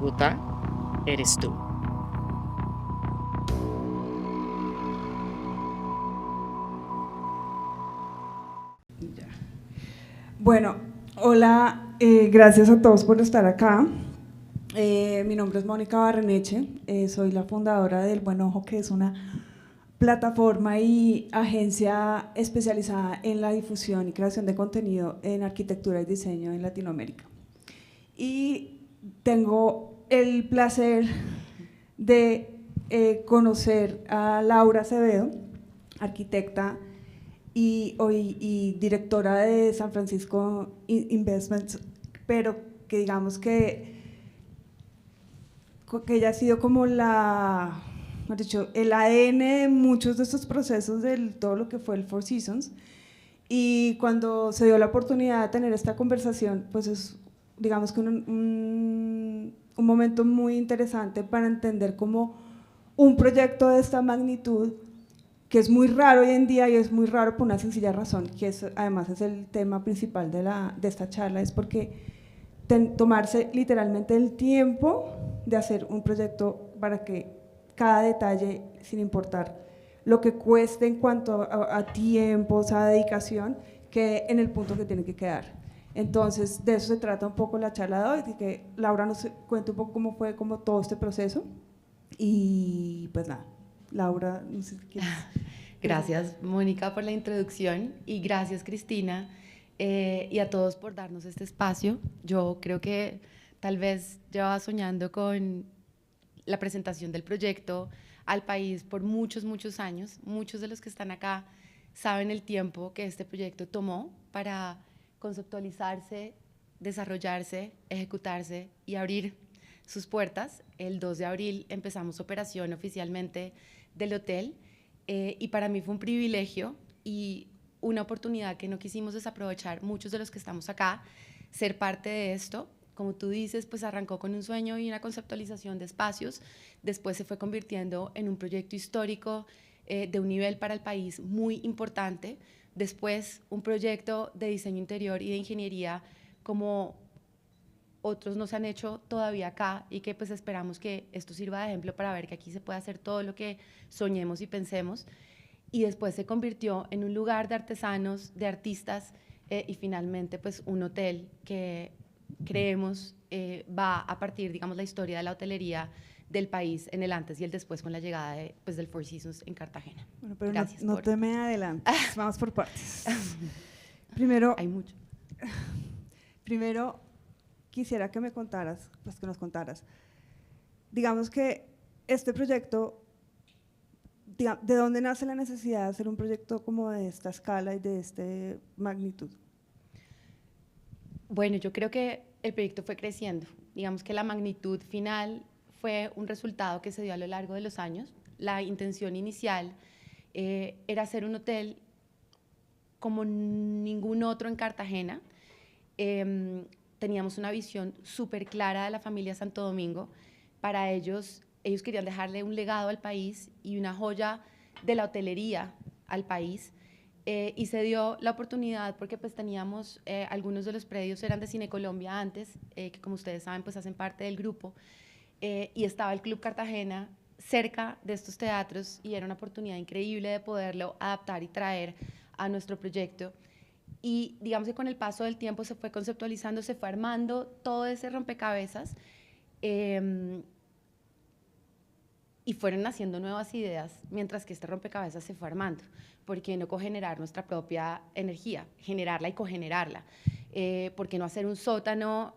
Bogotá eres tú. Bueno, hola, gracias a todos por estar acá. Mi nombre es Mónica Barreneche, soy la fundadora del Buen Ojo, que es una plataforma y agencia especializada en la difusión y creación de contenido en arquitectura y diseño en Latinoamérica. Y tengo el placer de conocer a Laura Acevedo, arquitecta y directora de San Francisco Investments, pero que digamos que ella ha sido como dicho, el ADN de muchos de estos procesos de todo lo que fue el Four Seasons. Y cuando se dio la oportunidad de tener esta conversación, pues es, digamos que un momento muy interesante para entender cómo un proyecto de esta magnitud, que es muy raro hoy en día y es muy raro por una sencilla razón, que además es el tema principal de esta charla, es porque tomarse literalmente el tiempo de hacer un proyecto para que cada detalle, sin importar lo que cueste en cuanto a tiempos, a dedicación, quede en el punto que tiene que quedar. Entonces, de eso se trata un poco la charla de hoy, de que Laura nos cuente un poco cómo fue como todo este proceso. Y pues nada, Laura, no sé si quieres. Gracias, Mónica, por la introducción y gracias, Cristina, y a todos por darnos este espacio. Yo creo que tal vez llevaba soñando con la presentación del proyecto al país por muchos, muchos años. Muchos de los que están acá saben el tiempo que este proyecto tomó para conceptualizarse, desarrollarse, ejecutarse y abrir sus puertas. El 2 de abril empezamos operación oficialmente del hotel. Y para mí fue un privilegio y una oportunidad que no quisimos desaprovechar muchos de los que estamos acá, ser parte de esto. Como tú dices, pues arrancó con un sueño y una conceptualización de espacios, después se fue convirtiendo en un proyecto histórico de un nivel para el país muy importante, después un proyecto de diseño interior y de ingeniería como otros nos han hecho todavía acá y que pues esperamos que esto sirva de ejemplo para ver que aquí se puede hacer todo lo que soñemos y pensemos. Y después se convirtió en un lugar de artesanos, de artistas y finalmente pues un hotel que creemos va a partir, digamos, la historia de la hotelería del país en el antes y el después con la llegada pues, del Four Seasons en Cartagena. Bueno, pero Gracias no por... te me adelantes, vamos por partes. Primero, Hay mucho. Primero, quisiera que me contaras, pues que nos contaras, digamos que este proyecto, ¿de dónde nace la necesidad de hacer un proyecto como de esta escala y de esta magnitud? Bueno, yo creo que el proyecto fue creciendo. Digamos que la magnitud final fue un resultado que se dio a lo largo de los años. La intención inicial era hacer un hotel como ningún otro en Cartagena. Teníamos una visión súper clara de la familia Santo Domingo. Para ellos querían dejarle un legado al país y una joya de la hotelería al país. Y se dio la oportunidad porque pues teníamos, algunos de los predios eran de Cine Colombia antes, que como ustedes saben pues hacen parte del grupo, y estaba el Club Cartagena cerca de estos teatros y era una oportunidad increíble de poderlo adaptar y traer a nuestro proyecto. Y digamos que con el paso del tiempo se fue conceptualizando, se fue armando todo ese rompecabezas y fueron naciendo nuevas ideas mientras que este rompecabezas se fue armando. ¿Por qué no cogenerar nuestra propia energía, generarla y cogenerarla? ¿Por qué no hacer un sótano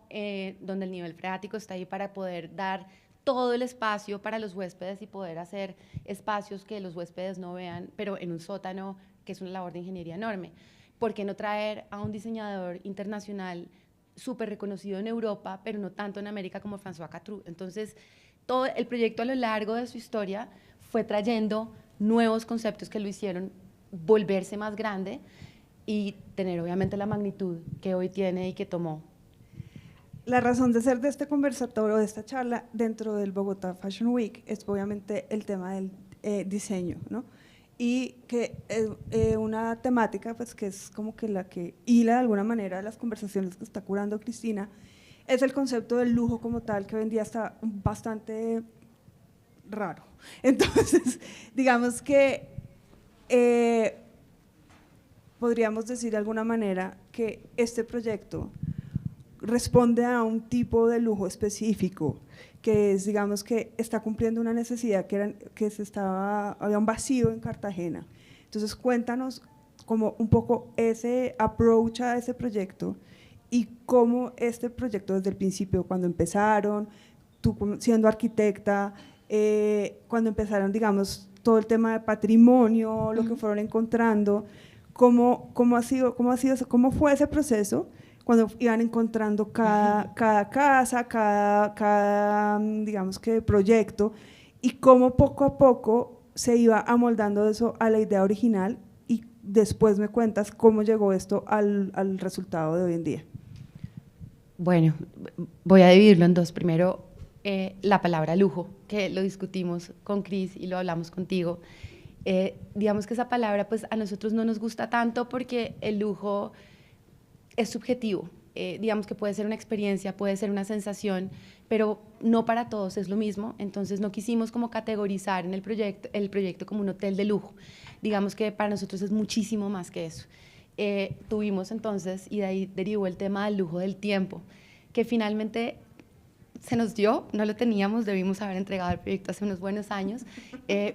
donde el nivel freático está ahí para poder dar todo el espacio para los huéspedes y poder hacer espacios que los huéspedes no vean, pero en un sótano que es una labor de ingeniería enorme? ¿Por qué no traer a un diseñador internacional súper reconocido en Europa, pero no tanto en América como François Catrou? Entonces, todo el proyecto a lo largo de su historia fue trayendo nuevos conceptos que lo hicieron volverse más grande y tener obviamente la magnitud que hoy tiene y que tomó. La razón de ser de este conversatorio, de esta charla dentro del Bogotá Fashion Week es obviamente el tema del diseño, ¿no? Y que una temática pues que es como que la que hila de alguna manera las conversaciones que está curando Cristina, es el concepto del lujo como tal, que hoy en día está bastante raro. Entonces, digamos que podríamos decir de alguna manera que este proyecto responde a un tipo de lujo específico, que es, digamos, que está cumpliendo una necesidad había un vacío en Cartagena. Entonces, cuéntanos como un poco ese approach a ese proyecto y cómo este proyecto desde el principio, cuando empezaron, tú siendo arquitecta, cuando empezaron, digamos, todo el tema de patrimonio, lo que fueron encontrando, cómo fue ese proceso cuando iban encontrando cada casa, cada, digamos que proyecto, y cómo poco a poco se iba amoldando eso a la idea original, y después me cuentas cómo llegó esto al resultado de hoy en día. Bueno, voy a dividirlo en dos. Primero, la palabra lujo, que lo discutimos con Cris y lo hablamos contigo. Digamos que esa palabra pues a nosotros no nos gusta tanto porque el lujo es subjetivo. Digamos que puede ser una experiencia, puede ser una sensación, pero no para todos es lo mismo. Entonces no quisimos como categorizar en el proyecto como un hotel de lujo. Digamos que para nosotros es muchísimo más que eso. Tuvimos entonces, y de ahí derivó el tema del lujo del tiempo, que finalmente se nos dio, no lo teníamos, debimos haber entregado el proyecto hace unos buenos años,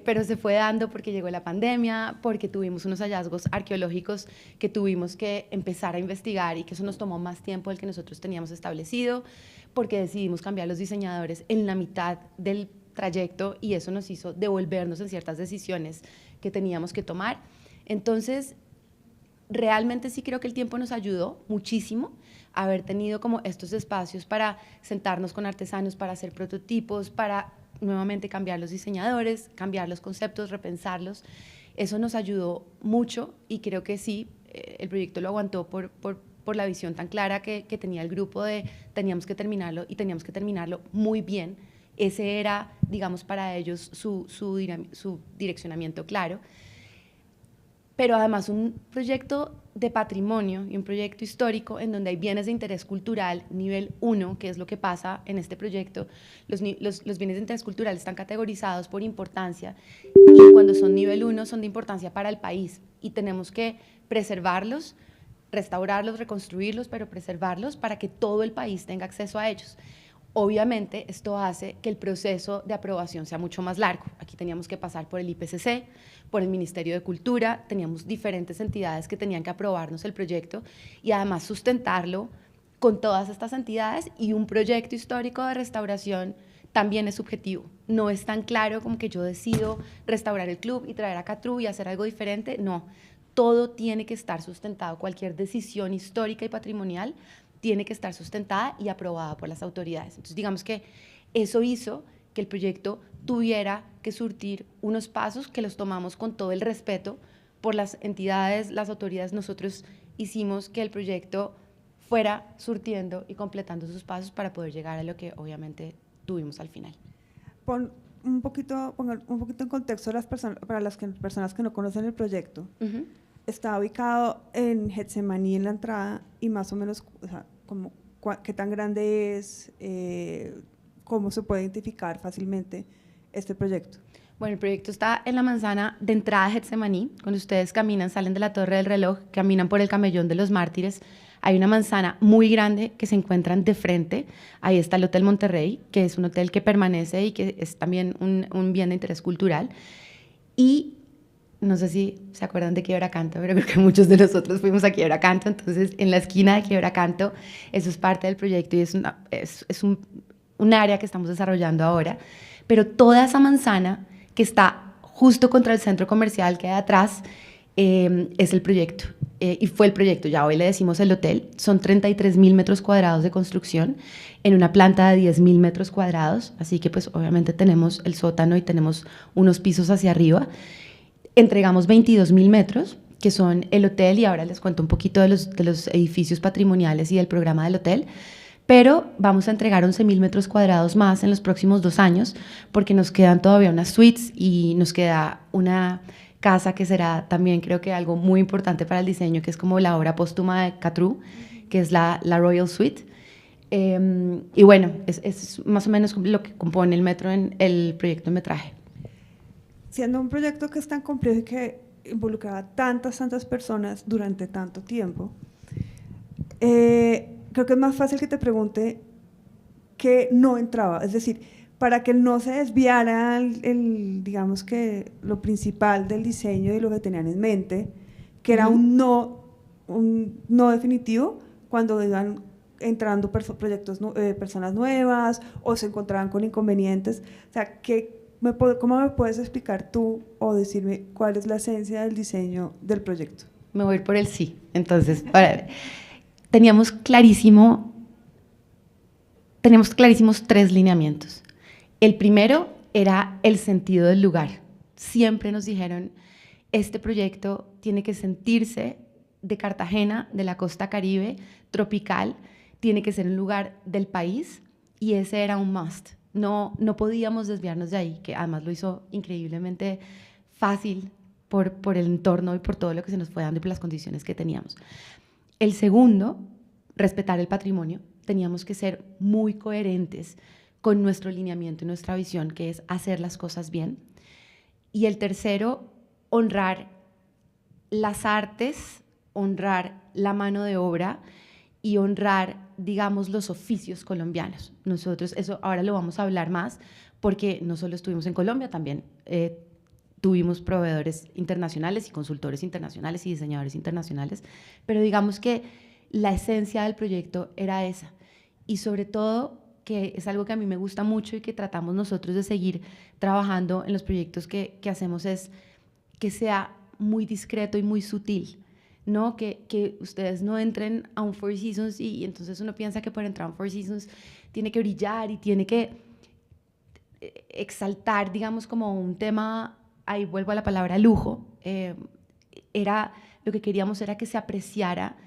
pero se fue dando porque llegó la pandemia, porque tuvimos unos hallazgos arqueológicos que tuvimos que empezar a investigar y que eso nos tomó más tiempo del que nosotros teníamos establecido, porque decidimos cambiar los diseñadores en la mitad del trayecto y eso nos hizo devolvernos en ciertas decisiones que teníamos que tomar. Entonces, realmente sí creo que el tiempo nos ayudó muchísimo a haber tenido como estos espacios para sentarnos con artesanos, para hacer prototipos, para nuevamente cambiar los diseñadores, cambiar los conceptos, repensarlos. Eso nos ayudó mucho y creo que sí, el proyecto lo aguantó por la visión tan clara que tenía el grupo de teníamos que terminarlo y teníamos que terminarlo muy bien. Ese era, digamos, para ellos su direccionamiento claro. Pero además un proyecto de patrimonio y un proyecto histórico en donde hay bienes de interés cultural nivel 1, que es lo que pasa en este proyecto. Los bienes de interés cultural están categorizados por importancia y cuando son nivel 1 son de importancia para el país y tenemos que preservarlos, restaurarlos, reconstruirlos, pero preservarlos para que todo el país tenga acceso a ellos. Obviamente, esto hace que el proceso de aprobación sea mucho más largo. Aquí teníamos que pasar por el IPCC, por el Ministerio de Cultura, teníamos diferentes entidades que tenían que aprobarnos el proyecto y además sustentarlo con todas estas entidades, y un proyecto histórico de restauración también es subjetivo. No es tan claro como que yo decido restaurar el club y traer a Catrú y hacer algo diferente, no. Todo tiene que estar sustentado, cualquier decisión histórica y patrimonial tiene que estar sustentada y aprobada por las autoridades. Entonces, digamos que eso hizo que el proyecto tuviera que surtir unos pasos que los tomamos con todo el respeto por las entidades, las autoridades. Nosotros hicimos que el proyecto fuera surtiendo y completando sus pasos para poder llegar a lo que obviamente tuvimos al final. Pongan un poquito en contexto a las para las personas que no conocen el proyecto. Uh-huh. Está ubicado en Getsemaní en la entrada y más o menos, o sea, qué tan grande es, cómo se puede identificar fácilmente este proyecto. Bueno, el proyecto está en la manzana de entrada de Getsemaní. Cuando ustedes caminan, salen de la Torre del Reloj, caminan por el Camellón de los Mártires, hay una manzana muy grande que se encuentran de frente. Ahí está el Hotel Monterrey, que es un hotel que permanece y que es también un bien de interés cultural. Y no sé si se acuerdan de Quiebracanto, pero creo que muchos de nosotros fuimos a Quiebracanto. Entonces, en la esquina de Quiebracanto, eso es parte del proyecto y es un área que estamos desarrollando ahora. Pero toda esa manzana que está justo contra el centro comercial que hay atrás es el proyecto. Y fue el proyecto, ya hoy le decimos el hotel. Son 33.000 metros cuadrados de construcción en una planta de 10.000 metros cuadrados. Así que, pues, obviamente tenemos el sótano y tenemos unos pisos hacia arriba. Entregamos 22.000 metros, que son el hotel, y ahora les cuento un poquito de los edificios patrimoniales y del programa del hotel, pero vamos a entregar 11.000 metros cuadrados más en los próximos 2 años, porque nos quedan todavía unas suites y nos queda una casa que será también, creo que algo muy importante para el diseño, que es como la obra póstuma de Catrú, que es la Royal Suite. Y bueno, es más o menos lo que compone el metro en el proyecto de metraje. Siendo un proyecto que es tan complejo y que involucraba tantas personas durante tanto tiempo, creo que es más fácil que te pregunte qué no entraba. Es decir, para que no se desviara digamos que lo principal del diseño y lo que tenían en mente, que era un no definitivo cuando iban entrando personas nuevas o se encontraban con inconvenientes. O sea, ¿cómo me puedes explicar tú o decirme cuál es la esencia del diseño del proyecto? Me voy a ir por el sí. Entonces, teníamos clarísimos 3 lineamientos. El primero era el sentido del lugar. Siempre nos dijeron, este proyecto tiene que sentirse de Cartagena, de la costa Caribe, tropical, tiene que ser un lugar del país, y ese era un must. No podíamos desviarnos de ahí, que además lo hizo increíblemente fácil por el entorno y por todo lo que se nos fue dando y por las condiciones que teníamos. El segundo, respetar el patrimonio. Teníamos que ser muy coherentes con nuestro lineamiento y nuestra visión, que es hacer las cosas bien. Y el tercero, honrar las artes, honrar la mano de obra y honrar, digamos, los oficios colombianos. Nosotros eso ahora lo vamos a hablar más, porque no solo estuvimos en Colombia, también tuvimos proveedores internacionales y consultores internacionales y diseñadores internacionales, pero digamos que la esencia del proyecto era esa. Y sobre todo, que es algo que a mí me gusta mucho y que tratamos nosotros de seguir trabajando en los proyectos que hacemos, es que sea muy discreto y muy sutil, ¿no? Que ustedes no entren a un Four Seasons y entonces uno piensa que por entrar a un Four Seasons tiene que brillar y tiene que exaltar, digamos, como un tema, ahí vuelvo a la palabra lujo. Lo que queríamos era que se apreciara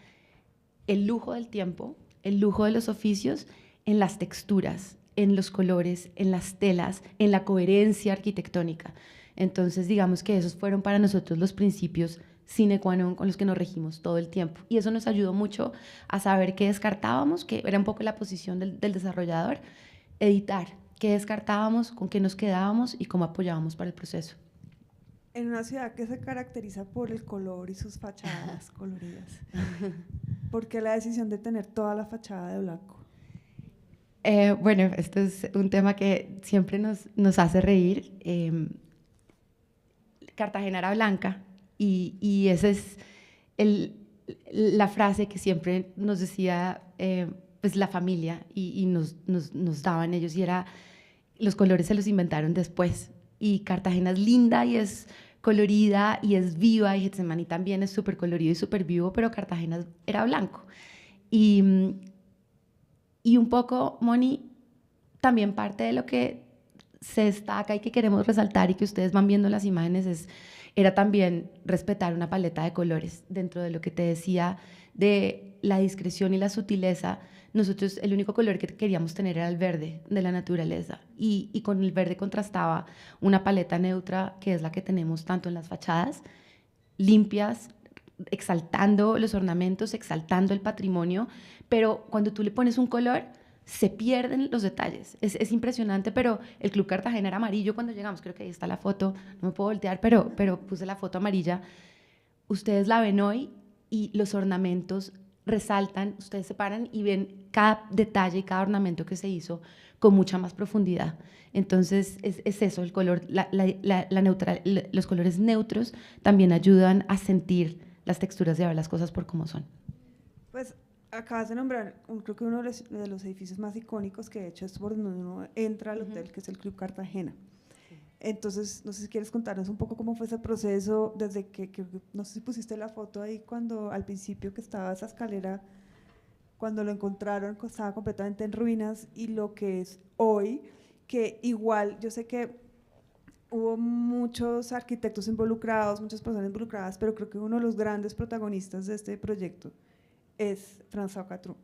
el lujo del tiempo, el lujo de los oficios en las texturas, en los colores, en las telas, en la coherencia arquitectónica. Entonces, digamos que esos fueron para nosotros los principios sine qua non con los que nos regimos todo el tiempo. Y eso nos ayudó mucho a saber qué descartábamos, que era un poco la posición del desarrollador, editar, qué descartábamos, con qué nos quedábamos y cómo apoyábamos para el proceso. En una ciudad que se caracteriza por el color y sus fachadas coloridas, ¿por qué la decisión de tener toda la fachada de blanco? Bueno, esto es un tema que siempre nos hace reír. Cartagena era blanca y esa es la frase que siempre nos decía pues la familia y nos daban ellos, y era: los colores se los inventaron después, y Cartagena es linda y es colorida y es viva, y Getsemaní también es súper colorido y súper vivo, pero Cartagena era blanco. Y un poco, Moni, también parte de lo que se destaca y que queremos resaltar y que ustedes van viendo las imágenes era también respetar una paleta de colores. Dentro de lo que te decía de la discreción y la sutileza, nosotros el único color que queríamos tener era el verde de la naturaleza, y con el verde contrastaba una paleta neutra, que es la que tenemos tanto en las fachadas, limpias, exaltando los ornamentos, exaltando el patrimonio, pero cuando tú le pones un color se pierden los detalles. Es impresionante, pero el Club Cartagena era amarillo cuando llegamos. Creo que ahí está la foto, no me puedo voltear, pero puse la foto amarilla. Ustedes la ven hoy y los ornamentos resaltan, ustedes se paran y ven cada detalle y cada ornamento que se hizo con mucha más profundidad. Entonces es eso, el color, los colores neutros también ayudan a sentir las texturas y a ver las cosas por cómo son. Pues acabas de nombrar, creo que uno de los edificios más icónicos, que de hecho es por donde uno entra al hotel, que es el Club Cartagena. Entonces, no sé si quieres contarnos un poco cómo fue ese proceso, desde que no sé si pusiste la foto ahí cuando al principio que estaba esa escalera, cuando lo encontraron, estaba completamente en ruinas, y lo que es hoy, que igual yo sé que hubo muchos arquitectos involucrados, muchas personas involucradas, pero creo que uno de los grandes protagonistas de este proyecto es François Catrou.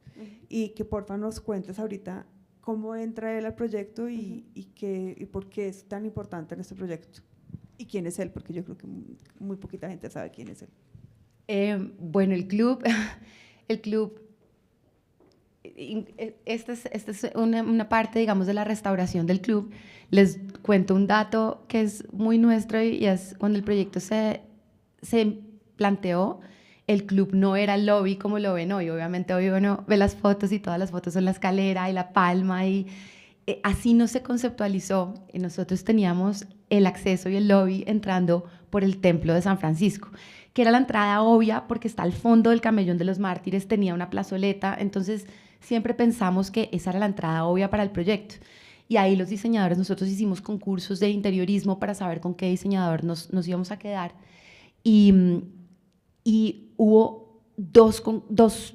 Y que por favor nos cuentes ahorita cómo entra él al proyecto y por qué es tan importante en este proyecto. ¿Y quién es él? Porque yo creo que muy poquita gente sabe quién es él. Bueno, el club esta es una parte, digamos, de la restauración del club. Les cuento un dato que es muy nuestro y es cuando el proyecto se planteó, el club no era el lobby como lo ven hoy. Obviamente hoy uno ve las fotos y todas las fotos son la escalera y la palma y así no se conceptualizó. Nosotros teníamos el acceso y el lobby entrando por el Templo de San Francisco, que era la entrada obvia porque está al fondo del Camellón de los Mártires, tenía una plazoleta, entonces siempre pensamos que esa era la entrada obvia para el proyecto. Y ahí los diseñadores, nosotros hicimos concursos de interiorismo para saber con qué diseñador nos íbamos a quedar. Y hubo dos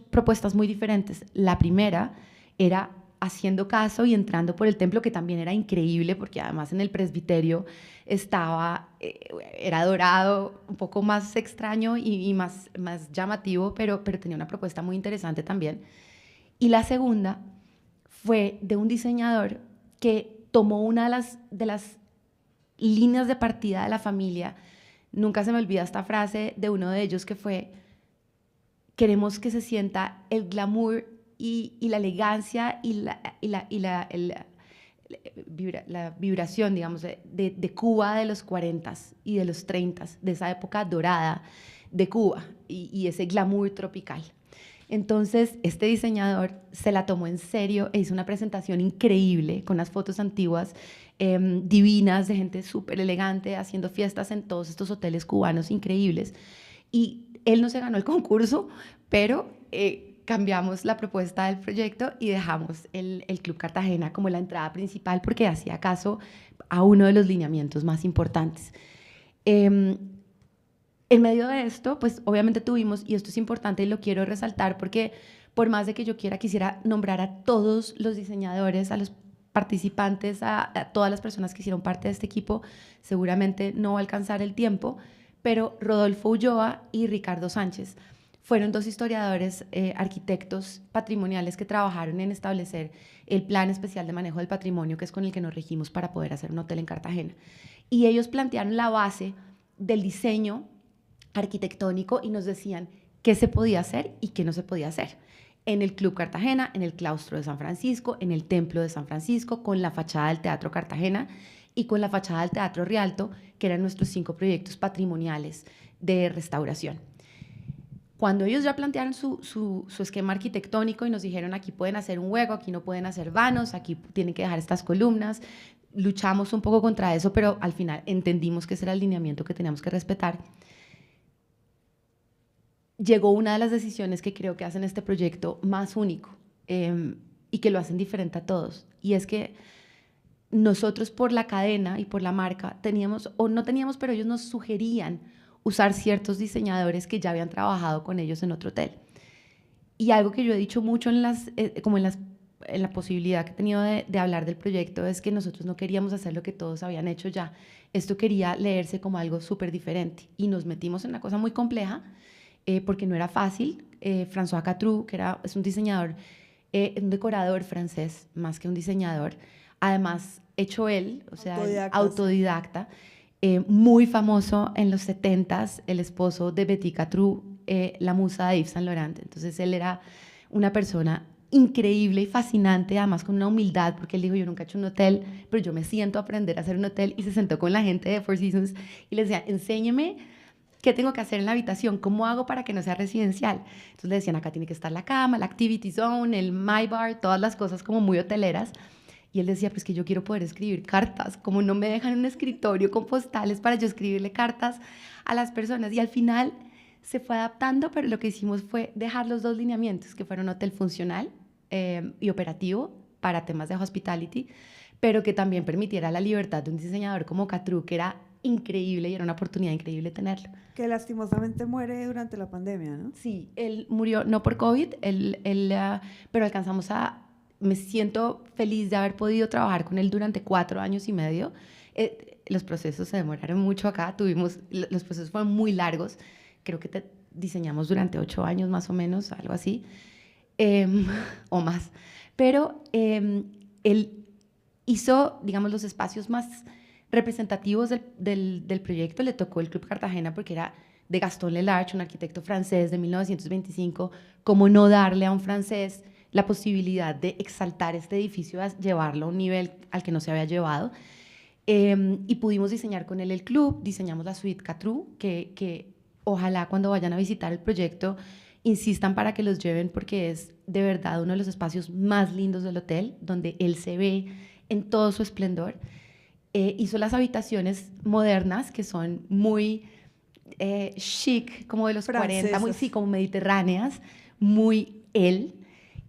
propuestas muy diferentes. La primera era haciendo caso y entrando por el templo, que también era increíble, porque además en el presbiterio era dorado, un poco más extraño y más llamativo, pero tenía una propuesta muy interesante también. Y la segunda fue de un diseñador que tomó una de las líneas de partida de la familia. Nunca se me olvida esta frase de uno de ellos que fue: queremos que se sienta el glamour y la elegancia y la vibración, digamos, de Cuba de los 40s y de los 30s, de esa época dorada de Cuba y ese glamour tropical. Entonces, este diseñador se la tomó en serio e hizo una presentación increíble con las fotos antiguas, divinas, de gente súper elegante, haciendo fiestas en todos estos hoteles cubanos increíbles. Y él no se ganó el concurso, pero cambiamos la propuesta del proyecto y dejamos el Club Cartagena como la entrada principal porque hacía caso a uno de los lineamientos más importantes. En medio de esto, pues obviamente tuvimos, y esto es importante y lo quiero resaltar porque por más de que yo quisiera nombrar a todos los diseñadores, a los participantes, a todas las personas que hicieron parte de este equipo, seguramente no va a alcanzar el tiempo, pero Rodolfo Ulloa y Ricardo Sánchez fueron dos historiadores, arquitectos patrimoniales que trabajaron en establecer el Plan Especial de Manejo del Patrimonio, que es con el que nos regimos para poder hacer un hotel en Cartagena. Y ellos plantearon la base del diseño arquitectónico y nos decían qué se podía hacer y qué no se podía hacer en el Club Cartagena, en el claustro de San Francisco, en el Templo de San Francisco, con la fachada del Teatro Cartagena y con la fachada del Teatro Rialto, que eran nuestros 5 proyectos patrimoniales de restauración. Cuando ellos ya plantearon su esquema arquitectónico y nos dijeron aquí pueden hacer un hueco, aquí no pueden hacer vanos, aquí tienen que dejar estas columnas, luchamos un poco contra eso, pero al final entendimos que ese era el lineamiento que teníamos que respetar. Llegó una de las decisiones que creo que hacen este proyecto más único y que lo hacen diferente a todos, y es que nosotros por la cadena y por la marca teníamos, o no teníamos, pero ellos nos sugerían usar ciertos diseñadores que ya habían trabajado con ellos en otro hotel. Y algo que yo he dicho mucho en la posibilidad que he tenido de hablar del proyecto es que nosotros no queríamos hacer lo que todos habían hecho ya. Esto quería leerse como algo súper diferente y nos metimos en una cosa muy compleja porque no era fácil. François Catrou, que es un diseñador, un decorador francés más que un diseñador, además hecho él, o sea, autodidacta, muy famoso en los 70s, el esposo de Betty Catrou, la musa de Yves Saint Laurent. Entonces él era una persona increíble y fascinante, además con una humildad, porque él dijo, yo nunca he hecho un hotel, pero yo me siento a aprender a hacer un hotel, y se sentó con la gente de Four Seasons y les decía, enséñeme qué tengo que hacer en la habitación, cómo hago para que no sea residencial. Entonces le decían, acá tiene que estar la cama, la activity zone, el my bar, todas las cosas como muy hoteleras. Y él decía, pues que yo quiero poder escribir cartas, como no me dejan un escritorio con postales para yo escribirle cartas a las personas. Y al final se fue adaptando, pero lo que hicimos fue dejar los 2 lineamientos, que fueron hotel funcional y operativo para temas de hospitality, pero que también permitiera la libertad de un diseñador como Catrou, que era increíble y era una oportunidad increíble tenerlo. Que lastimosamente muere durante la pandemia, ¿no? Sí, él murió no por COVID, pero alcanzamos a... Me siento feliz de haber podido trabajar con él durante 4 años y medio. Los procesos se demoraron mucho acá, los procesos fueron muy largos, creo que diseñamos durante 8 años más o menos, algo así, o más. Pero él hizo, digamos, los espacios más representativos del proyecto. Le tocó el Club Cartagena porque era de Gaston Lelarche, un arquitecto francés de 1925. ¿Cómo no darle a un francés la posibilidad de exaltar este edificio, a llevarlo a un nivel al que no se había llevado. Y pudimos diseñar con él el club, diseñamos la suite Catrú, que ojalá cuando vayan a visitar el proyecto insistan para que los lleven, porque es de verdad uno de los espacios más lindos del hotel, donde él se ve en todo su esplendor. Hizo las habitaciones modernas, que son muy chic, como de los Francesas. 40, muy, sí, como mediterráneas, muy él.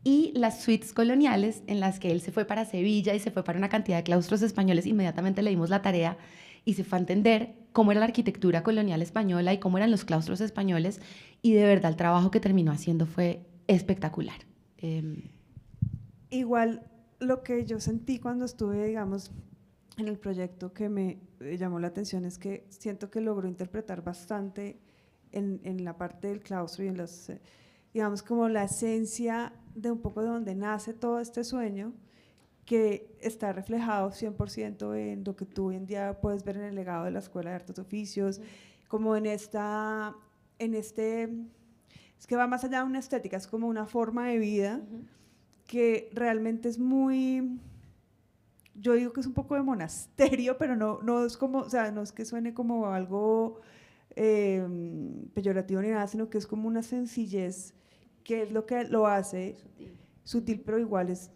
Y las suites coloniales, en las que él se fue para Sevilla y se fue para una cantidad de claustros españoles, inmediatamente le dimos la tarea y se fue a entender cómo era la arquitectura colonial española y cómo eran los claustros españoles, y de verdad el trabajo que terminó haciendo fue espectacular. Igual lo que yo sentí cuando estuve, digamos, en el proyecto que me llamó la atención es que siento que logró interpretar bastante en la parte del claustro y en las, digamos, como la esencia de un poco de donde nace todo este sueño, que está reflejado 100% en lo que tú hoy en día puedes ver en el legado de la Escuela de Artes y Oficios, como es que va más allá de una estética, es como una forma de vida que realmente es muy, yo digo que es un poco de monasterio, pero no es como, o sea, no es que suene como algo peyorativo ni nada, sino que es como una sencillez, que es lo que lo hace sutil, pero igual es,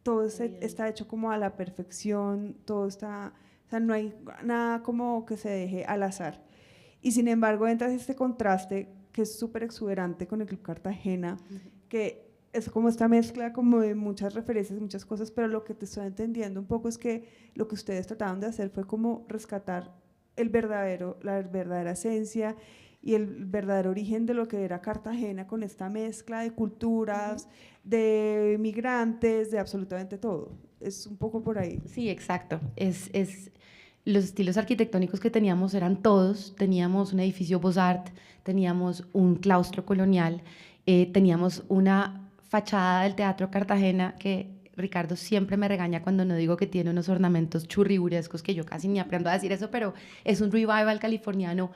todo está hecho como a la perfección, todo está, o sea, no hay nada como que se deje al azar. Y sin embargo entra este contraste que es súper exuberante con el Club Cartagena, que es como esta mezcla como de muchas referencias, muchas cosas, pero lo que te estoy entendiendo un poco es que lo que ustedes trataron de hacer fue como rescatar la verdadera esencia y el verdadero origen de lo que era Cartagena, con esta mezcla de culturas, de migrantes, de absolutamente todo. Es un poco por ahí. Sí, exacto. Los estilos arquitectónicos que teníamos eran todos. Teníamos un edificio Beaux-Arts, teníamos un claustro colonial, teníamos una fachada del Teatro Cartagena que Ricardo siempre me regaña cuando no digo que tiene unos ornamentos churriburescos, que yo casi ni aprendo a decir eso, pero es un revival californiano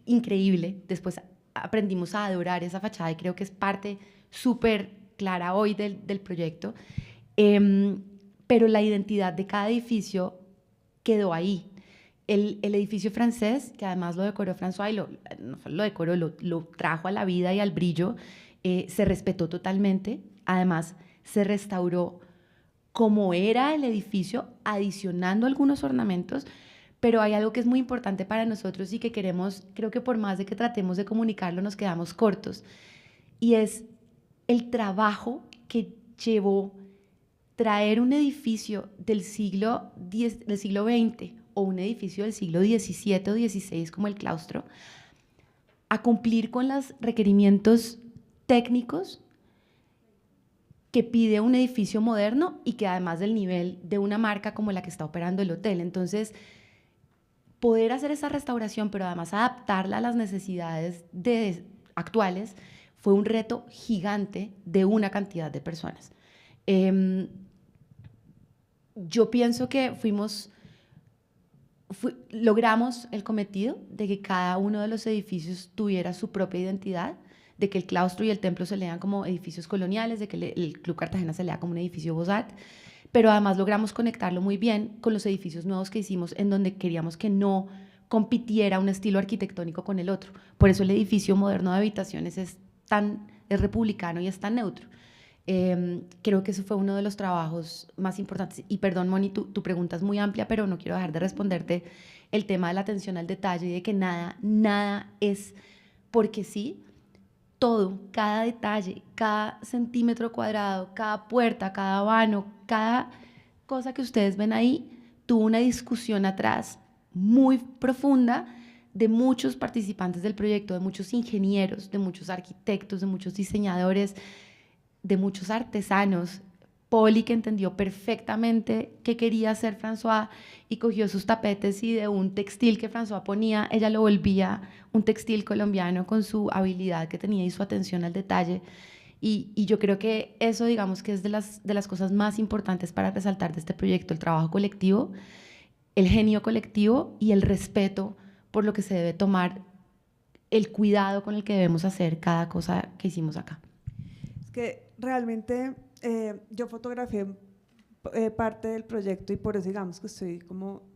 increíble. Después aprendimos a adorar esa fachada y creo que es parte súper clara hoy del proyecto. Pero la identidad de cada edificio quedó ahí. El edificio francés, que además lo decoró François, y no solo lo decoró, lo trajo a la vida y al brillo, se respetó totalmente. Además, se restauró como era el edificio, adicionando algunos ornamentos, pero hay algo que es muy importante para nosotros y que queremos, creo que por más de que tratemos de comunicarlo, nos quedamos cortos, y es el trabajo que llevó traer un edificio del siglo XX o un edificio del siglo XVII o XVI como el claustro a cumplir con los requerimientos técnicos que pide un edificio moderno y que además del nivel de una marca como la que está operando el hotel. Entonces, poder hacer esa restauración, pero además adaptarla a las necesidades actuales, fue un reto gigante de una cantidad de personas. Yo pienso que logramos el cometido de que cada uno de los edificios tuviera su propia identidad, de que el claustro y el templo se lean como edificios coloniales, de que el Club Cartagena se lea como un edificio Beaux-Arts, pero además logramos conectarlo muy bien con los edificios nuevos que hicimos, en donde queríamos que no compitiera un estilo arquitectónico con el otro. Por eso el edificio moderno de habitaciones es republicano y es tan neutro. Creo que eso fue uno de los trabajos más importantes. Y perdón, Moni, tu pregunta es muy amplia, pero no quiero dejar de responderte el tema de la atención al detalle y de que nada es porque sí. Todo, cada detalle, cada centímetro cuadrado, cada puerta, cada vano, cada cosa que ustedes ven ahí, tuvo una discusión atrás muy profunda de muchos participantes del proyecto, de muchos ingenieros, de muchos arquitectos, de muchos diseñadores, de muchos artesanos. Poli, que entendió perfectamente qué quería hacer François y cogió sus tapetes y de un textil que François ponía, ella lo volvía un textil colombiano con su habilidad que tenía y su atención al detalle. Y yo creo que eso, digamos, que es de las cosas más importantes para resaltar de este proyecto: el trabajo colectivo, el genio colectivo y el respeto por lo que se debe tomar, el cuidado con el que debemos hacer cada cosa que hicimos acá. Es que realmente yo fotografié parte del proyecto y por eso digamos que estoy como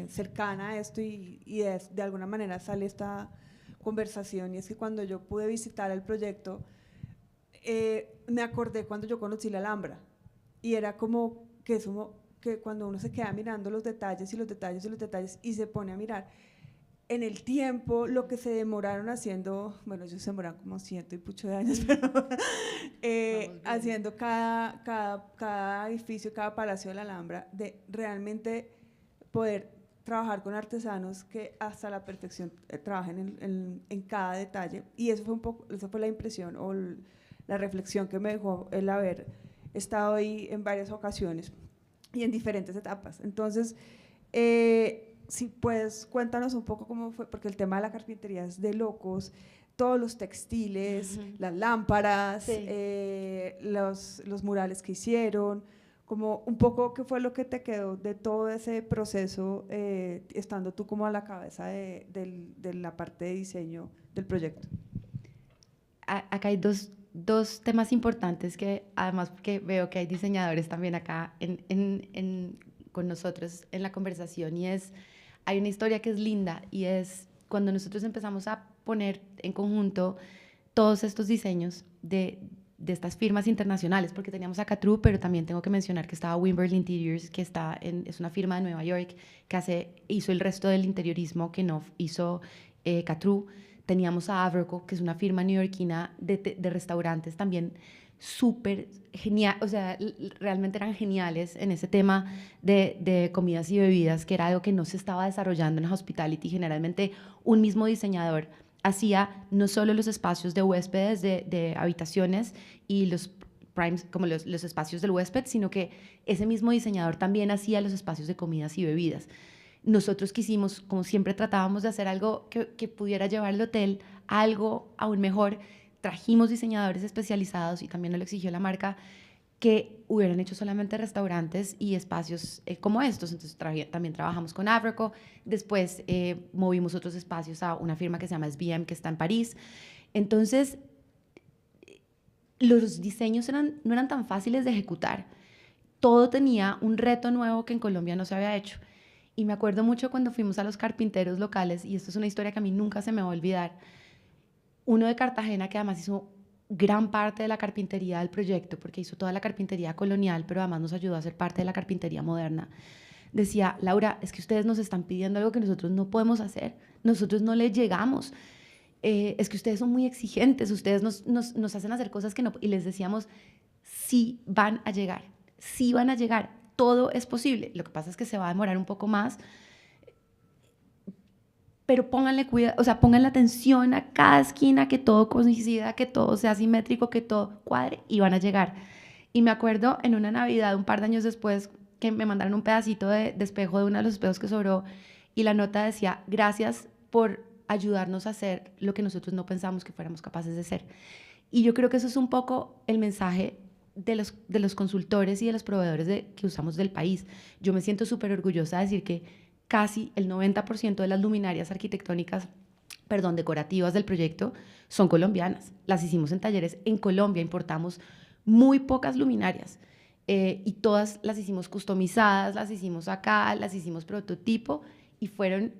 cercana a esto y de alguna manera sale esta conversación, y es que cuando yo pude visitar el proyecto me acordé cuando yo conocí la Alhambra y era como que, que cuando uno se queda mirando los detalles y los detalles y los detalles y se pone a mirar en el tiempo lo que se demoraron haciendo, bueno, ellos se demoraron como 100 y pucho de años, pero haciendo cada edificio, cada palacio de la Alhambra, de realmente poder trabajar con artesanos que hasta la perfección trabajen en cada detalle. Y eso fue un poco, esa fue la impresión o la reflexión que me dejó el haber estado ahí en varias ocasiones y en diferentes etapas. Entonces, si puedes, cuéntanos un poco cómo fue, porque el tema de la carpintería es de locos, todos los textiles, las lámparas, Sí. los murales que hicieron, como un poco qué fue lo que te quedó de todo ese proceso, estando tú como a la cabeza de la parte de diseño del proyecto. Acá hay dos temas importantes que además porque veo que hay diseñadores también acá con nosotros en la conversación, y hay una historia que es linda, y es cuando nosotros empezamos a poner en conjunto todos estos diseños de estas firmas internacionales, porque teníamos a Catrú, pero también tengo que mencionar que estaba Wimberley Interiors, que es una firma de Nueva York que hizo el resto del interiorismo que no hizo Catrú. Teníamos a Averco, que es una firma neoyorquina de restaurantes también súper genial, o sea, realmente eran geniales en ese tema de comidas y bebidas, que era algo que no se estaba desarrollando en la hospitality. Generalmente un mismo diseñador hacía no solo los espacios de huéspedes, de habitaciones y los primes, como los espacios del huésped, sino que ese mismo diseñador también hacía los espacios de comidas y bebidas. Nosotros quisimos, como siempre tratábamos de hacer algo que pudiera llevar el hotel a algo aún mejor, trajimos diseñadores especializados, y también nos lo exigió la marca, que hubieran hecho solamente restaurantes y espacios como estos. Entonces también trabajamos con Averco. Después movimos otros espacios a una firma que se llama SBM, que está en París. Entonces los diseños no eran tan fáciles de ejecutar. Todo tenía un reto nuevo que en Colombia no se había hecho. Y me acuerdo mucho cuando fuimos a los carpinteros locales, y esto es una historia que a mí nunca se me va a olvidar. Uno de Cartagena, que además hizo gran parte de la carpintería del proyecto, porque hizo toda la carpintería colonial, pero además nos ayudó a hacer parte de la carpintería moderna, decía: Laura, es que ustedes nos están pidiendo algo que nosotros no podemos hacer, nosotros no les llegamos, es que ustedes son muy exigentes, ustedes nos hacen hacer cosas que no. Y les decíamos: sí van a llegar, sí van a llegar, todo es posible, lo que pasa es que se va a demorar un poco más, pero pónganle cuidado, o sea, pónganle atención a cada esquina, que todo coincida, que todo sea simétrico, que todo cuadre, y van a llegar. Y me acuerdo en una Navidad, un par de años después, que me mandaron un pedacito de espejo de uno de los espejos que sobró, y la nota decía: gracias por ayudarnos a hacer lo que nosotros no pensamos que fuéramos capaces de hacer. Y yo creo que eso es un poco el mensaje de los consultores y de los proveedores que usamos del país. Yo me siento súper orgullosa de decir que casi el 90% de las luminarias arquitectónicas, decorativas del proyecto, son colombianas. Las hicimos en talleres en Colombia, importamos muy pocas luminarias, y todas las hicimos customizadas, las hicimos acá, las hicimos prototipo, y fueron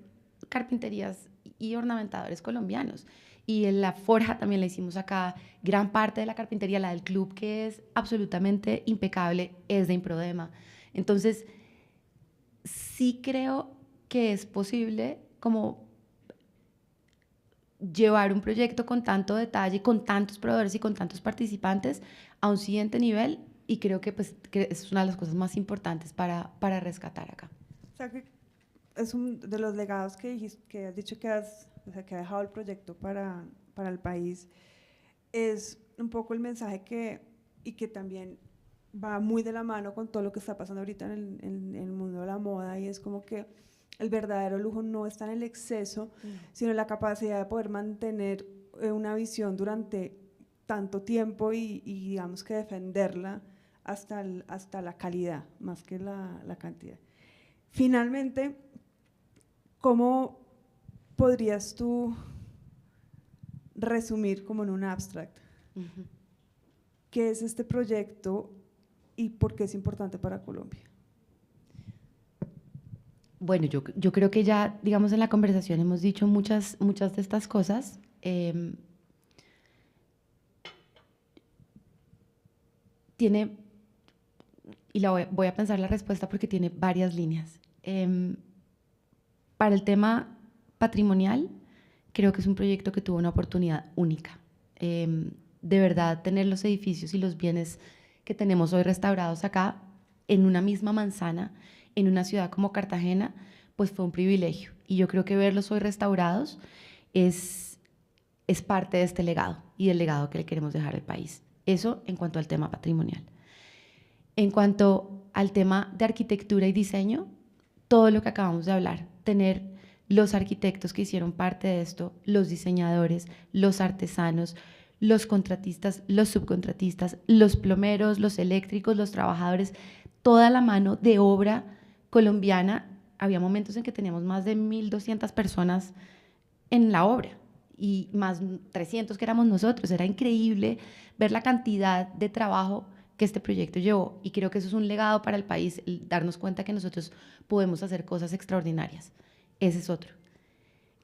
carpinterías y ornamentadores colombianos. Y en la forja también la hicimos acá. Gran parte de la carpintería, la del club, que es absolutamente impecable, es de Improdema. Entonces, sí creo que es posible como llevar un proyecto con tanto detalle, con tantos proveedores y con tantos participantes a un siguiente nivel, y creo que, que es una de las cosas más importantes para rescatar acá. O sea, que es uno de los legados que has dicho que que ha dejado el proyecto para el país, es un poco el mensaje y que también va muy de la mano con todo lo que está pasando ahorita en el mundo de la moda, y es como que el verdadero lujo no está en el exceso, sino en la capacidad de poder mantener una visión durante tanto tiempo y digamos que defenderla hasta la calidad, más que la cantidad. Finalmente, ¿cómo podrías tú resumir como en un abstract qué es este proyecto y por qué es importante para Colombia. Bueno, yo creo que ya, digamos, en la conversación hemos dicho muchas de estas cosas. Tiene, y voy a pensar la respuesta porque tiene varias líneas. Para el tema patrimonial, creo que es un proyecto que tuvo una oportunidad única. De verdad, tener los edificios y los bienes que tenemos hoy restaurados acá, en una misma manzana, en una ciudad como Cartagena, pues fue un privilegio. Y yo creo que verlos hoy restaurados es parte de este legado y del legado que le queremos dejar al país. Eso en cuanto al tema patrimonial. En cuanto al tema de arquitectura y diseño, todo lo que acabamos de hablar, tener los arquitectos que hicieron parte de esto, los diseñadores, los artesanos, los contratistas, los subcontratistas, los plomeros, los eléctricos, los trabajadores, toda la mano de obra colombiana. Había momentos en que teníamos más de 1.200 personas en la obra y más 300 que éramos nosotros. Era increíble ver la cantidad de trabajo que este proyecto llevó, y creo que eso es un legado para el país, el darnos cuenta que nosotros podemos hacer cosas extraordinarias. Ese es otro.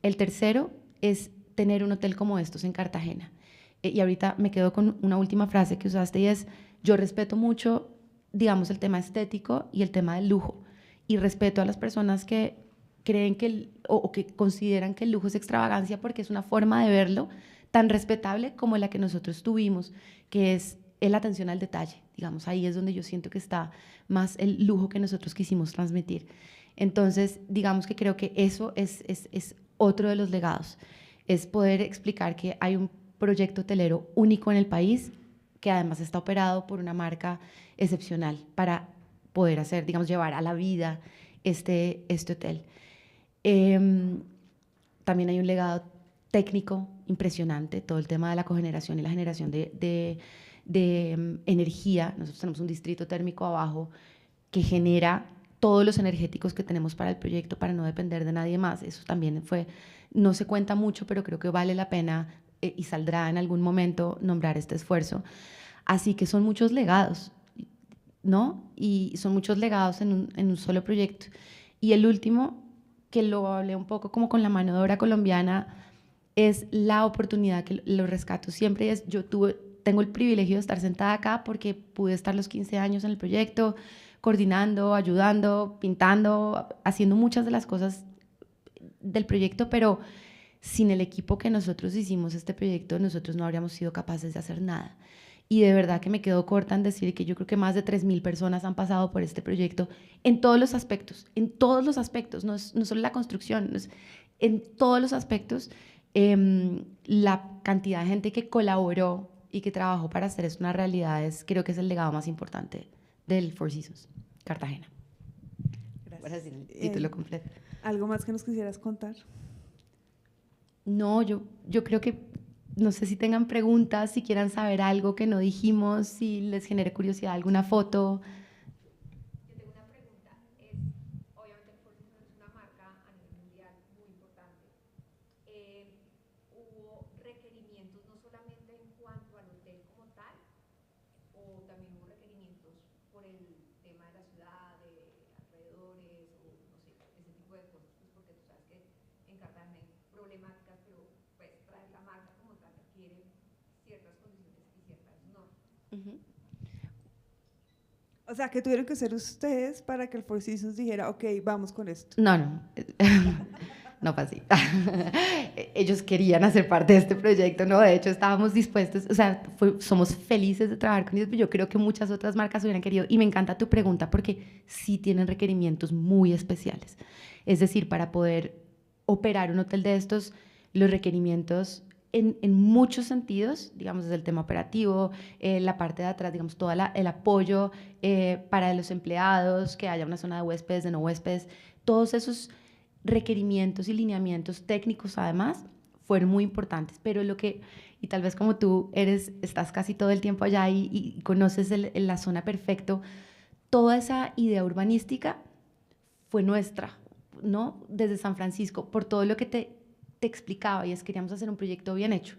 El tercero es tener un hotel como estos en Cartagena. Y ahorita me quedo con una última frase que usaste, y es: yo respeto mucho, digamos, el tema estético y el tema del lujo, y respeto a las personas que creen que o que consideran que el lujo es extravagancia, porque es una forma de verlo tan respetable como la que nosotros tuvimos, que es la atención al detalle. Digamos, ahí es donde yo siento que está más el lujo que nosotros quisimos transmitir. Entonces, digamos que creo que eso es otro de los legados, es poder explicar que hay un proyecto hotelero único en el país, que además está operado por una marca excepcional para poder hacer, digamos, llevar a la vida este hotel. También hay un legado técnico impresionante, todo el tema de la cogeneración y la generación de energía. Nosotros tenemos un distrito térmico abajo que genera todos los energéticos que tenemos para el proyecto, para no depender de nadie más. Eso también no se cuenta mucho, pero creo que vale la pena y saldrá en algún momento nombrar este esfuerzo. Así que son muchos legados, ¿no? Y son muchos legados en un solo proyecto. Y el último, que lo hablé un poco como con la mano de obra colombiana, es la oportunidad que lo rescato siempre. Tengo el privilegio de estar sentada acá porque pude estar los 15 años en el proyecto, coordinando, ayudando, pintando, haciendo muchas de las cosas del proyecto, pero sin el equipo que nosotros hicimos este proyecto, nosotros no habríamos sido capaces de hacer nada. Y de verdad que me quedo corta en decir que yo creo que más de 3.000 personas han pasado por este proyecto en todos los aspectos, no solo la construcción, en todos los aspectos. La cantidad de gente que colaboró y que trabajó para hacer esto una realidad creo que es el legado más importante del Four Seasons Cartagena. Gracias. Para decir el título completo. ¿Algo más que nos quisieras contar? No, yo creo que, no sé si tengan preguntas, si quieran saber algo que no dijimos, si les genere curiosidad, alguna foto. Yo tengo una pregunta, obviamente el Four Seasons es una marca a nivel mundial muy importante. ¿Hubo requerimientos no solamente en cuanto al hotel como tal, o también hubo requerimientos por el tema de la ciudad, de alrededores, o no sé, ese tipo de cosas? Pues porque tú sabes que en Cartagena hay problemáticas, pero pues traer la marca como tal requiere ciertas condiciones y ciertas normas. Uh-huh. O sea, ¿qué tuvieron que hacer ustedes para que el Four Seasons dijera, ok, vamos con esto? No, no fue así. Ellos querían hacer parte de este proyecto, ¿no? De hecho, estábamos dispuestos, o sea, somos felices de trabajar con ellos, pero yo creo que muchas otras marcas hubieran querido. Y me encanta tu pregunta porque sí tienen requerimientos muy especiales. Es decir, para poder operar un hotel de estos, los requerimientos en muchos sentidos, digamos, desde el tema operativo, la parte de atrás, digamos, todo el apoyo para los empleados, que haya una zona de huéspedes, de no huéspedes, todos esos requerimientos y lineamientos técnicos, además, fueron muy importantes. Pero y tal vez como tú estás casi todo el tiempo allá y conoces la zona perfecto, toda esa idea urbanística fue nuestra, ¿no? Desde San Francisco, por todo lo que te explicaba, y queríamos hacer un proyecto bien hecho,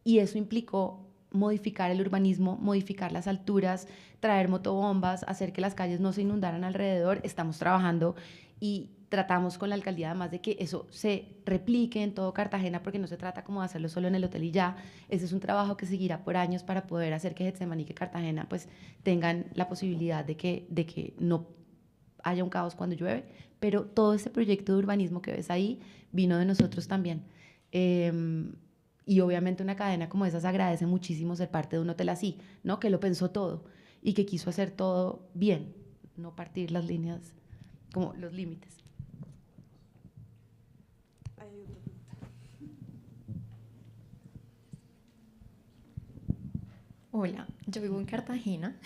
y eso implicó modificar el urbanismo, modificar las alturas, traer motobombas, hacer que las calles no se inundaran alrededor. Estamos trabajando y tratamos con la alcaldía además de que eso se replique en todo Cartagena, porque no se trata como de hacerlo solo en el hotel y ya. Ese es un trabajo que seguirá por años para poder hacer que Getsemaní y que Cartagena pues tengan la posibilidad de que no haya un caos cuando llueve, pero todo ese proyecto de urbanismo que ves ahí vino de nosotros también. Y obviamente una cadena como esa se agradece muchísimo ser parte de un hotel así, ¿no? Que lo pensó todo y que quiso hacer todo bien, no partir las líneas, como los límites. Hola, yo vivo en Cartagena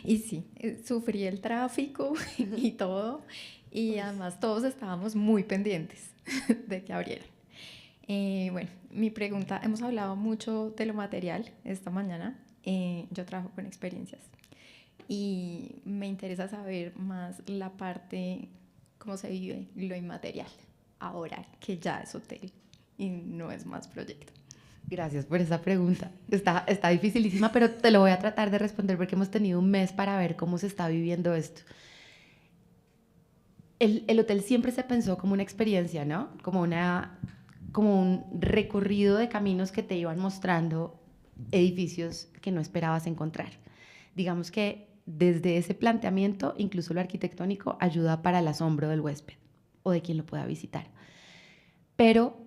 y sí, sufrí el tráfico y todo, y además todos estábamos muy pendientes de que abrieran. Bueno, mi pregunta, hemos hablado mucho de lo material esta mañana. Yo trabajo con experiencias y me interesa saber más la parte, cómo se vive lo inmaterial, ahora que ya es hotel y no es más proyecto. Gracias por esa pregunta. Está dificilísima, pero te lo voy a tratar de responder porque hemos tenido un mes para ver cómo se está viviendo esto. El hotel siempre se pensó como una experiencia, ¿no? Como un recorrido de caminos que te iban mostrando edificios que no esperabas encontrar. Digamos que desde ese planteamiento, incluso lo arquitectónico ayuda para el asombro del huésped o de quien lo pueda visitar. Pero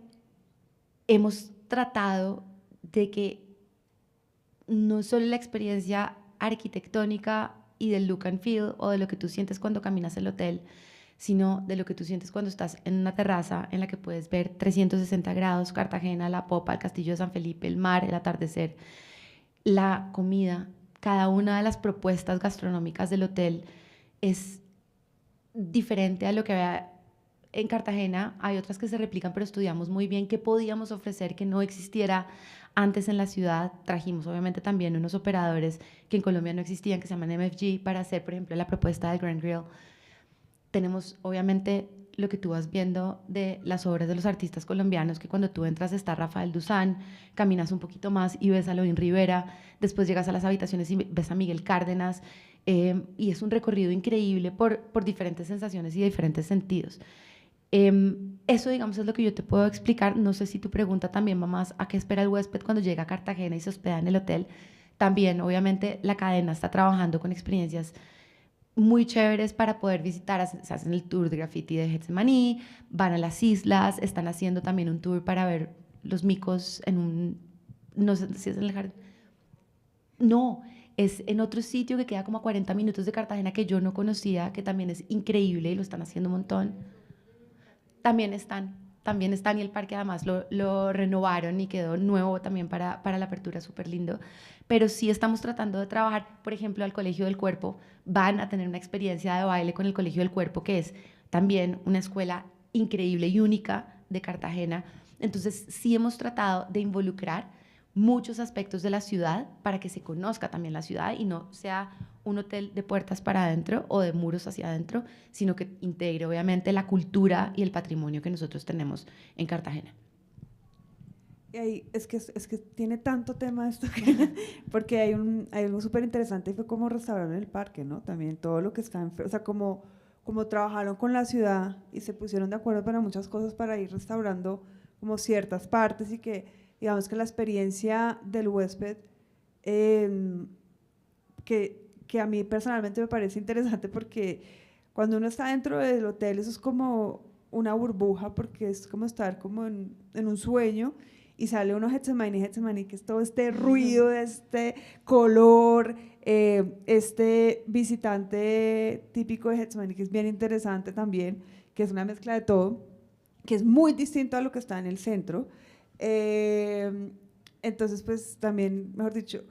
hemos tratado de que no solo la experiencia arquitectónica y del look and feel o de lo que tú sientes cuando caminas el hotel, sino de lo que tú sientes cuando estás en una terraza en la que puedes ver 360 grados, Cartagena, la popa, el castillo de San Felipe, el mar, el atardecer, la comida. Cada una de las propuestas gastronómicas del hotel es diferente a lo que había en Cartagena. Hay otras que se replican, pero estudiamos muy bien qué podíamos ofrecer que no existiera antes en la ciudad. Trajimos obviamente también unos operadores que en Colombia no existían, que se llaman MFG, para hacer, por ejemplo, la propuesta del Grand Grill. Tenemos obviamente lo que tú vas viendo de las obras de los artistas colombianos, que cuando tú entras está Rafael Duzán, caminas un poquito más y ves a Loín Rivera, después llegas a las habitaciones y ves a Miguel Cárdenas, y es un recorrido increíble por diferentes sensaciones y diferentes sentidos. Eso, digamos, es lo que yo te puedo explicar. No sé si tu pregunta también va más a qué espera el huésped cuando llega a Cartagena y se hospeda en el hotel. También, obviamente, la cadena está trabajando con experiencias muy chéveres para poder visitar. Se hacen el tour de graffiti de Getsemaní, van a las islas, están haciendo también un tour para ver los micos en un, no sé si es en el jardín, no, es en otro sitio que queda como a 40 minutos de Cartagena, que yo no conocía, que también es increíble y lo están haciendo un montón. También están, y el parque además lo renovaron y quedó nuevo también para la apertura, súper lindo. Pero sí estamos tratando de trabajar, por ejemplo, al Colegio del Cuerpo. Van a tener una experiencia de baile con el Colegio del Cuerpo, que es también una escuela increíble y única de Cartagena. Entonces sí hemos tratado de involucrar muchos aspectos de la ciudad para que se conozca también la ciudad y no sea un hotel de puertas para adentro o de muros hacia adentro, sino que integre obviamente la cultura y el patrimonio que nosotros tenemos en Cartagena. Y ahí, es que tiene tanto tema esto porque hay algo súper interesante y fue como restauraron el parque, ¿no? También todo lo que está, o sea, como trabajaron con la ciudad y se pusieron de acuerdo para muchas cosas para ir restaurando como ciertas partes y que, digamos que la experiencia del huésped, que a mí personalmente me parece interesante porque cuando uno está dentro del hotel eso es como una burbuja porque es como estar como en un sueño y sale uno Getsemaní, que es todo este ruido, este color, este visitante típico de Getsemaní que es bien interesante también, que es una mezcla de todo, que es muy distinto a lo que está en el centro. Entonces pues también, mejor dicho,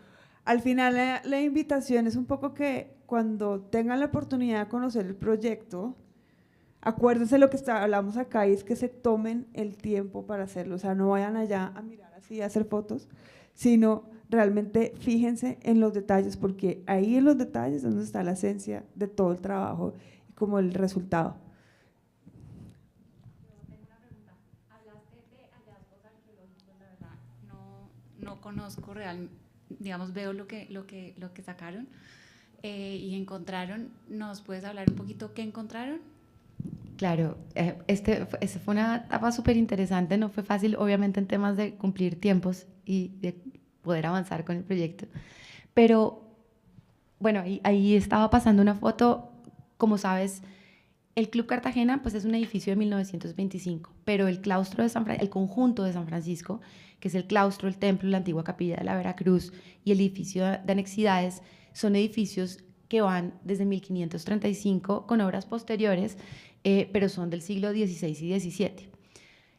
al final la invitación es un poco que cuando tengan la oportunidad de conocer el proyecto, acuérdense lo que hablamos acá y es que se tomen el tiempo para hacerlo, o sea, no vayan allá a mirar así, a hacer fotos, sino realmente fíjense en los detalles, porque ahí en los detalles es donde está la esencia de todo el trabajo y como el resultado. Tengo una pregunta. Hablaste de hallazgos arqueológicos, la verdad, no conozco realmente, digamos, veo lo que sacaron y encontraron. ¿Nos puedes hablar un poquito qué encontraron? Claro, esa fue una etapa súper interesante, no fue fácil, obviamente, en temas de cumplir tiempos y de poder avanzar con el proyecto, pero bueno, ahí estaba pasando una foto. Como sabes, el Club Cartagena pues es un edificio de 1925, pero el claustro de el conjunto de San Francisco, que es el claustro, el templo, la antigua capilla de la Veracruz y el edificio de anexidades, son edificios que van desde 1535 con obras posteriores, pero son del siglo XVI y XVII.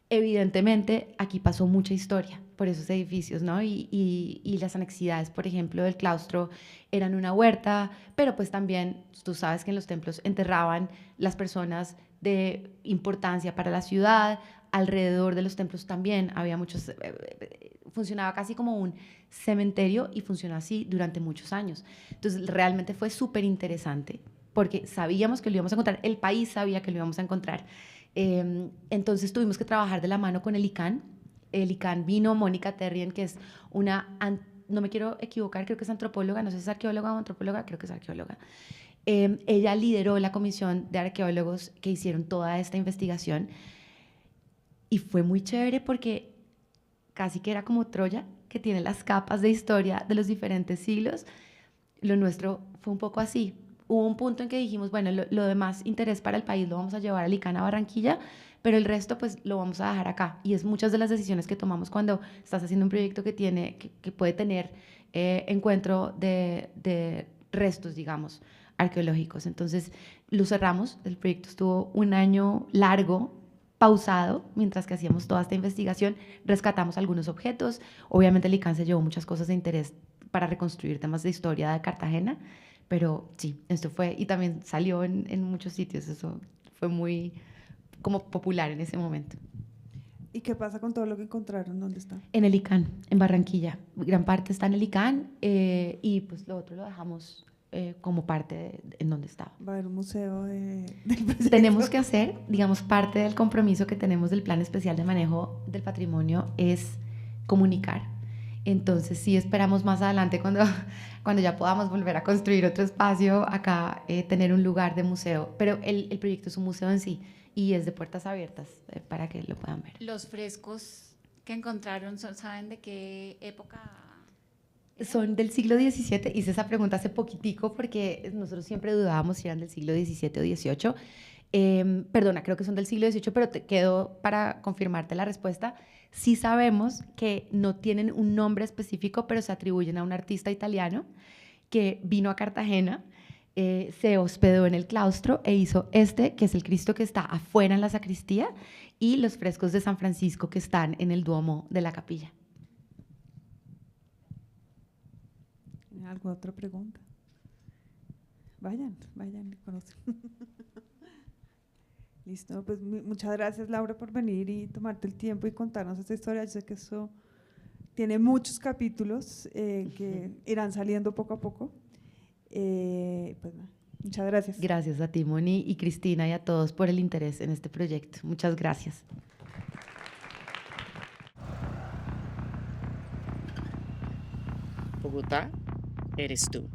Evidentemente, aquí pasó mucha historia por esos edificios, ¿no? Y las anexidades, por ejemplo, del claustro eran una huerta, pero pues también tú sabes que en los templos enterraban las personas de importancia para la ciudad. Alrededor de los templos también había muchos, funcionaba casi como un cementerio y funcionó así durante muchos años. Entonces, realmente fue súper interesante porque sabíamos que lo íbamos a encontrar, el país sabía que lo íbamos a encontrar. Entonces tuvimos que trabajar de la mano con el ICANN. El ICANN vino, Mónica Terrien, que es no me quiero equivocar, creo que es antropóloga, no sé si es arqueóloga o antropóloga, creo que es arqueóloga. Ella lideró la comisión de arqueólogos que hicieron toda esta investigación y fue muy chévere porque casi que era como Troya, que tiene las capas de historia de los diferentes siglos. Lo nuestro fue un poco así. Hubo un punto en que dijimos, bueno, lo de más interés para el país lo vamos a llevar al ICANN a Barranquilla, pero el resto pues lo vamos a dejar acá. Y es muchas de las decisiones que tomamos cuando estás haciendo un proyecto que puede tener encuentro de restos, digamos, arqueológicos. Entonces lo cerramos, el proyecto estuvo un año largo, pausado, mientras que hacíamos toda esta investigación, rescatamos algunos objetos. Obviamente el ICANN se llevó muchas cosas de interés para reconstruir temas de historia de Cartagena, pero sí, esto fue, y también salió en muchos sitios, eso fue muy como popular en ese momento. ¿Y qué pasa con todo lo que encontraron? ¿Dónde está? En el ICANN, en Barranquilla. Gran parte está en el ICANN y pues lo otro lo dejamos como parte en donde estaba. Va a haber un museo del proyecto. Tenemos que hacer, digamos, parte del compromiso que tenemos del Plan Especial de Manejo del Patrimonio es comunicar. Entonces sí esperamos más adelante cuando ya podamos volver a construir otro espacio acá, tener un lugar de museo, pero el proyecto es un museo en sí y es de puertas abiertas para que lo puedan ver. Los frescos que encontraron, ¿saben de qué época? Son del siglo XVII, hice esa pregunta hace poquitico porque nosotros siempre dudábamos si eran del siglo XVII o XVIII. Perdona, creo que son del siglo XVIII, pero te quedo para confirmarte la respuesta. Sí sabemos que no tienen un nombre específico, pero se atribuyen a un artista italiano que vino a Cartagena, se hospedó en el claustro e hizo que es el Cristo que está afuera en la sacristía, y los frescos de San Francisco que están en el Duomo de la capilla. ¿Alguna otra pregunta? Vayan, conocen. Listo, pues muchas gracias, Laura, por venir y tomarte el tiempo y contarnos esta historia. Yo sé que eso tiene muchos capítulos que irán saliendo poco a poco. Pues nada, muchas gracias. Gracias a ti, Moni, y Cristina, y a todos por el interés en este proyecto. Muchas gracias. Bogotá, eres tú.